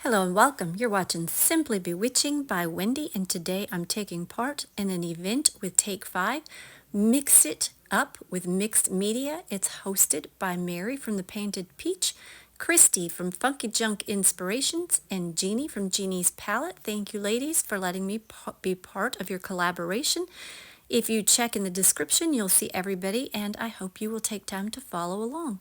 Hello and welcome. You're watching Simply Bewitching by Wendy, and today I'm taking part in an event with Take 5, Mix It Up with Mixed Media. It's hosted by Mary from The Painted Peach, Christy from Funky Junk Inspirations, and Jeannie from Jeannie's Palette. Thank you, ladies, for letting me be part of your collaboration. If you check in the description, you'll see everybody, and I hope you will take time to follow along.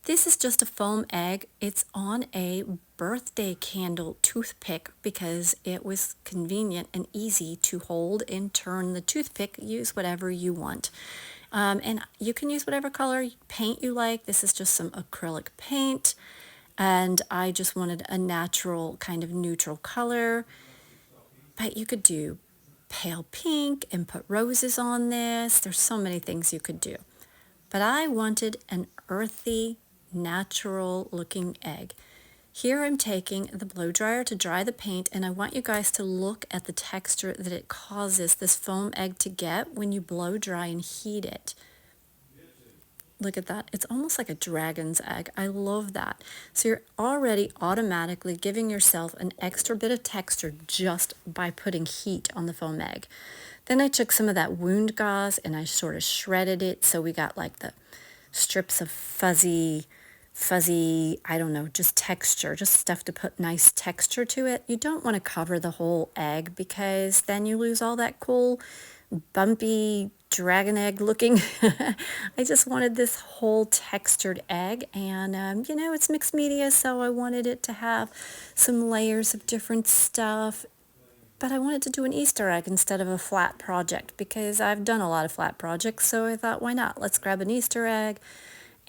This is just a foam egg. It's on a birthday candle toothpick because it was convenient and easy to hold and turn the toothpick. Use whatever you want. And you can use whatever color paint you like. This is just some acrylic paint. And I just wanted a natural kind of neutral color. But you could do pale pink and put roses on this. There's so many things you could do. But I wanted an earthy, natural looking egg. Here I'm taking the blow dryer to dry the paint, and I want you guys to look at the texture that it causes this foam egg to get when you blow dry and heat it. Look at that. It's almost like a dragon's egg. I love that. So you're already automatically giving yourself an extra bit of texture just by putting heat on the foam egg. Then I took some of that wound gauze and I sort of shredded it, so we got like the strips of fuzzy, I don't know, just texture, just stuff to put nice texture to it. You don't want to cover the whole egg because then you lose all that cool, bumpy, dragon egg looking. I just wanted this whole textured egg, and you know, it's mixed media, so I wanted it to have some layers of different stuff. But I wanted to do an Easter egg instead of a flat project because I've done a lot of flat projects, so I thought, why not? Let's grab an Easter egg.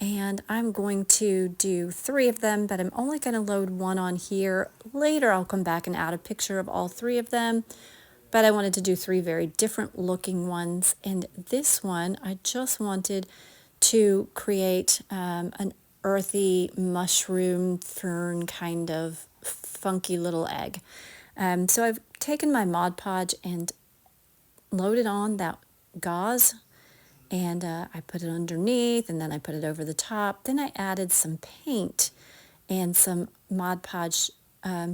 And I'm going to do 3 of them, but I'm only going to load one on here. Later I'll come back and add a picture of all 3 of them. But I wanted to do 3 very different looking ones. And this one, I just wanted to create an earthy mushroom fern kind of funky little egg. So I've taken my Mod Podge and loaded on that gauze, and I put it underneath, and then I put it over the top. Then I added some paint and some Mod Podge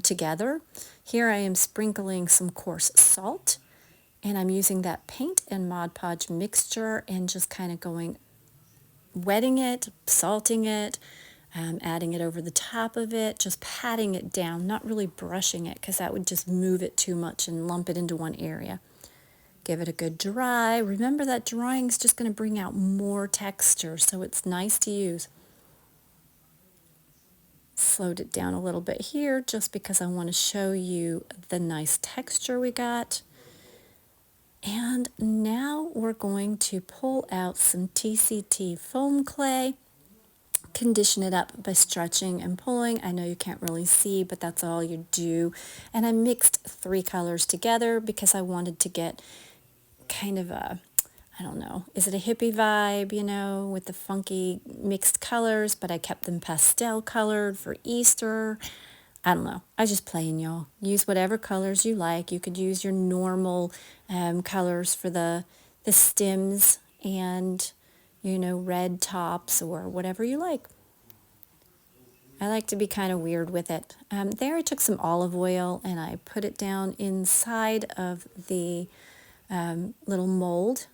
together. Here I am sprinkling some coarse salt, and I'm using that paint and Mod Podge mixture and just kind of wetting it, salting it, adding it over the top of it, just patting it down, not really brushing it because that would just move it too much and lump it into one area. Give it a good dry. Remember that drying is just going to bring out more texture, so it's nice to use. Slowed it down a little bit here just because I want to show you the nice texture we got. And now we're going to pull out some TCT foam clay, condition it up by stretching and pulling. I know you can't really see, but that's all you do. And I mixed 3 colors together because I wanted to get kind of a, I don't know, is it a hippie vibe, you know, with the funky mixed colors, but I kept them pastel colored for Easter. I don't know. I just playing, y'all. Use whatever colors you like. You could use your normal colors for the stems and, you know, red tops or whatever you like. I like to be kind of weird with it. There I took some olive oil and I put it down inside of the little mold.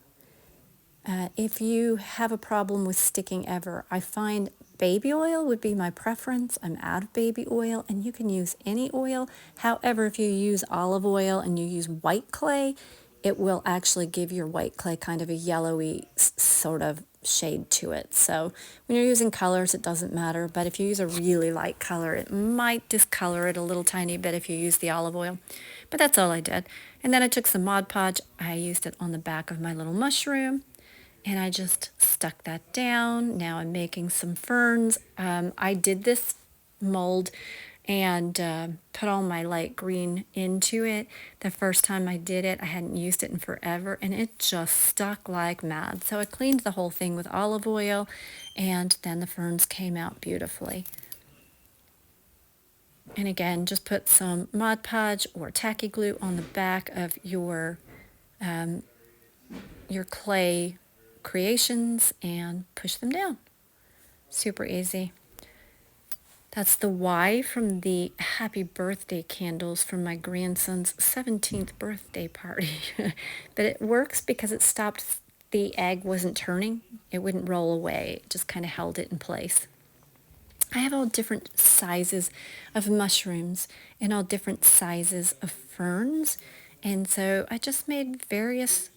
If you have a problem with sticking ever, I find baby oil would be my preference. I'm out of baby oil, and you can use any oil. However, if you use olive oil and you use white clay, it will actually give your white clay kind of a yellowy sort of shade to it. So when you're using colors, it doesn't matter, but if you use a really light color, it might discolor it a little tiny bit if you use the olive oil. But that's all I did. And then I took some Mod Podge. I used it on the back of my little mushroom, and I just stuck that down. Now I'm making some ferns. I did this mold and put all my light green into it. The first time I did it, I hadn't used it in forever, and it just stuck like mad. So I cleaned the whole thing with olive oil, and then the ferns came out beautifully. And again, just put some Mod Podge or tacky glue on the back of your clay creations and push them down. Super easy. That's the Y from the happy birthday candles from my grandson's 17th birthday party. But it works because it stopped, the egg wasn't turning. It wouldn't roll away. It just kind of held it in place. I have all different sizes of mushrooms and all different sizes of ferns. And so I just made various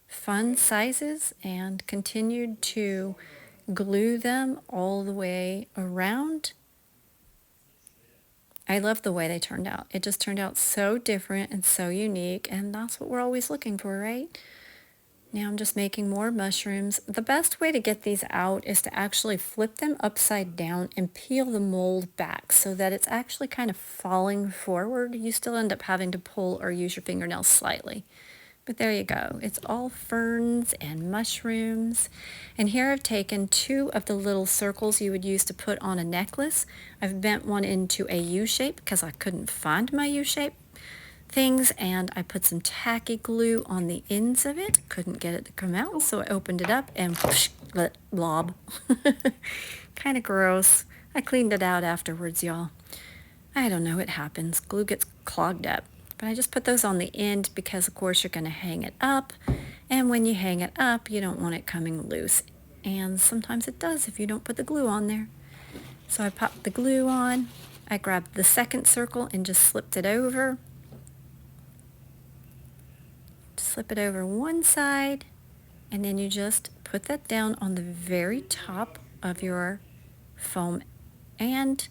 fun sizes and continued to glue them all the way around. I love the way they turned out. It just turned out so different and so unique, and that's what we're always looking for, right? Now I'm just making more mushrooms. The best way to get these out is to actually flip them upside down and peel the mold back so that it's actually kind of falling forward. You still end up having to pull or use your fingernails slightly. But there you go. It's all ferns and mushrooms. And here I've taken 2 of the little circles you would use to put on a necklace. I've bent one into a U shape because I couldn't find my U shape things, and I put some tacky glue on the ends of it. Couldn't get it to come out, so I opened it up and whoosh, let blob. Kind of gross. I cleaned it out afterwards, y'all. I don't know, it happens. Glue gets clogged up. But I just put those on the end because, of course, you're going to hang it up. And when you hang it up, you don't want it coming loose. And sometimes it does if you don't put the glue on there. So I popped the glue on. I grabbed the second circle and just slipped it over. Slip it over one side. And then you just put that down on the very top of your foam and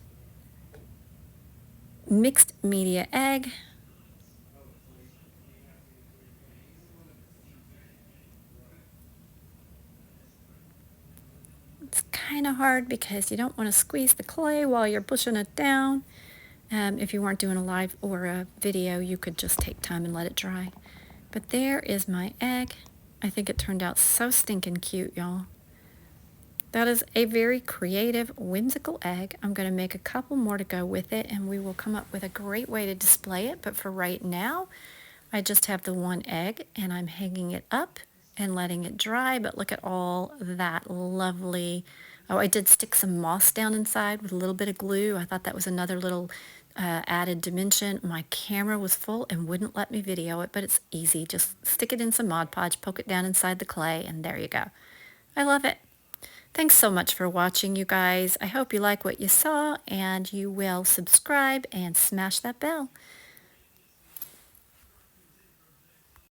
mixed media egg. It's kind of hard because you don't want to squeeze the clay while you're pushing it down. If you weren't doing a live or a video, you could just take time and let it dry. But there is my egg. I think it turned out so stinking cute, y'all. That is a very creative, whimsical egg. I'm going to make a couple more to go with it, and we will come up with a great way to display it. But for right now, I just have the one egg, and I'm hanging it up and letting it dry. But look at all that lovely... Oh, I did stick some moss down inside with a little bit of glue. I thought that was another little added dimension. My camera was full and wouldn't let me video it, but it's easy. Just stick it in some Mod Podge, poke it down inside the clay, and there you go. I love it. Thanks so much for watching, you guys. I hope you like what you saw, and you will subscribe and smash that bell.